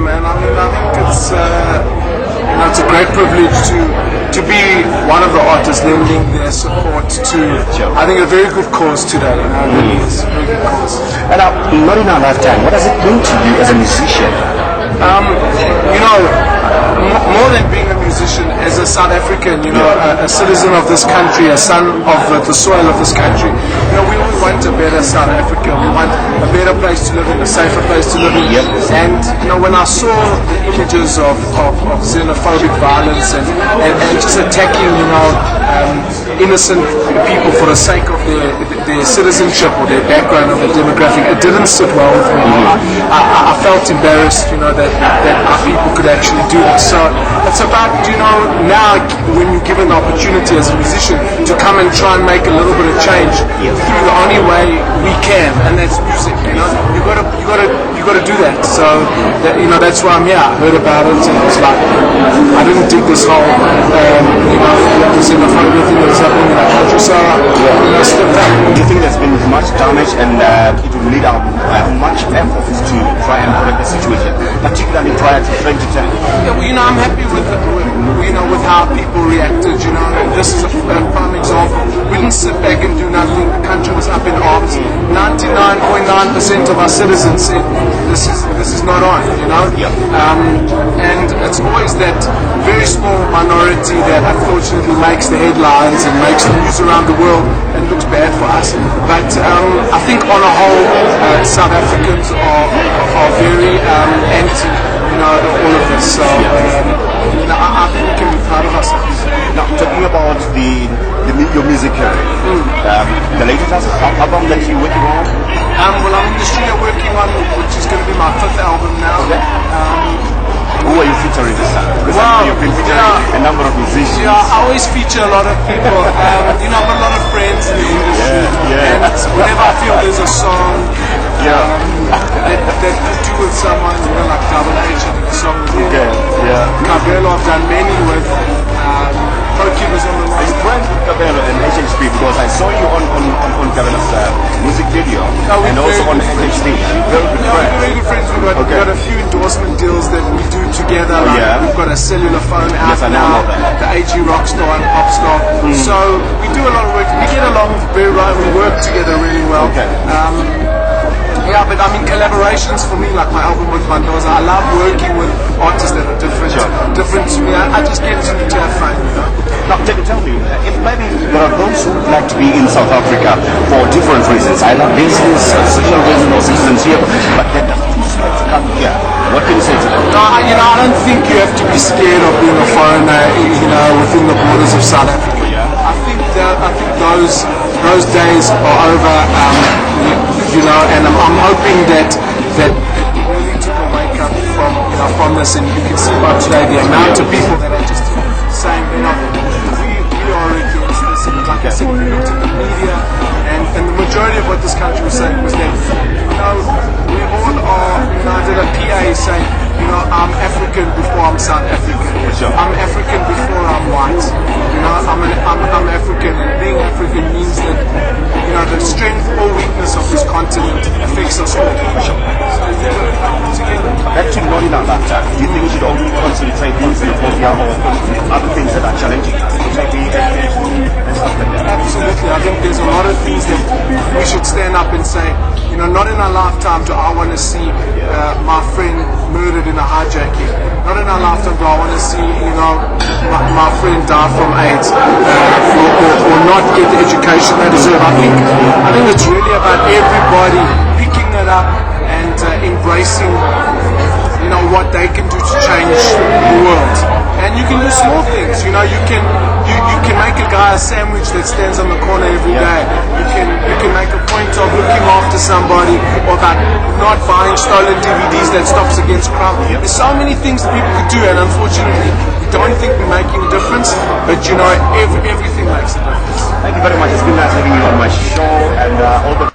man. I mean, I think it's a great privilege to be one of the artists lending their support to, I think, a very good cause today. Really is a very good cause. And not in our lifetime, what does it mean to you as a musician? More than being a musician, as a South African, a citizen of this country, a son of the soil of this country, we all want a better South Africa. We want a better place to live in, a safer place to live in. And, when I saw the images of xenophobic violence and just attacking, innocent people for the sake of their citizenship or their background or their demographic, it didn't sit well with me. I felt embarrassed, that our people could actually do this. So it's about, now when you're given the opportunity as a musician to come and try and make a little bit of change through the only way we can, and that's music. You gotta do that. So that's why I'm here. I heard about it and it was like, I didn't dig this whole xenophobia thing that was happening in our country. So step back. Do you think there's been much damage and it will need much effort to try and correct the situation, particularly prior to 2010? Yeah, well, I'm happy with how people reacted. This is a prime example. We didn't sit back and do nothing. The country was up in arms. 99.9% of our citizens said this is not on. And it's always that very small minority that unfortunately makes the headlines and makes the news around the world and looks bad for us. But I think on a whole, South Africans are very anti, all of this. So I think we can be proud of ourselves. Now, talking about your music career, the latest album that you're working on? Well, I'm in the studio working on, which is going to be my 5th album now. Okay. Who are you featuring this time? Because you've been featuring a number of musicians. Yeah, I always feature a lot of people. I've got a lot of friends in the industry. And whenever I feel there's a song that could do with someone, like Double H, I did a song with him. Cabello, I've done many with. Pokey was on the last. Are you friends with Cabello and HHP? Because I saw you on Cabello's music video and also on HHP. We're very good friends. We've got a few endorsement deals that we do together. We've got a cellular phone out now, the AG Rockstar and Popstar. So we do a lot of work. We get along very well. We work together really well. But I mean, collaborations for me, like my album with Mandoza, I love working with artists that are different to me. I just get to have fun. Now, tell me, if maybe there are those who would like to be in South Africa for different reasons, either business, social reasons, or citizenship, but then to come here, what can you say to them? I don't think you have to be scared of being a foreigner, within the borders of South Africa. I think those days are over, and I'm hoping that people really took a wake up from this, and you can see by today the amount of people that are just saying, we are against this. And like I said, we looked at the media, and the majority of what this country was saying was that, we all are united. A PA saying, I'm African before I'm South African. I'm African before I'm white. I'm African, and being African means that, the strength or weakness of this continent affects us all. Back to Northern Africa, do you think we should only concentrate on xenophobia or other things that are challenging us? Absolutely. I think there's a lot of things that we should stand up and say, not in our lifetime do I want to see my friend murdered in a hijacking. Not in our lifetime do I want to see, my friend die from AIDS or not get the education they deserve. I think it's really about everybody picking it up and embracing, what they can do to change the world. And you can do small things. You can make a guy a sandwich that stands on the corner every day. You can make a point of looking after somebody, or about not buying stolen DVDs that stops against crime. There's so many things that people could do, and unfortunately, we don't think we're making a difference. But everything makes a difference. Thank you very much. It's been nice having you on my show, and all the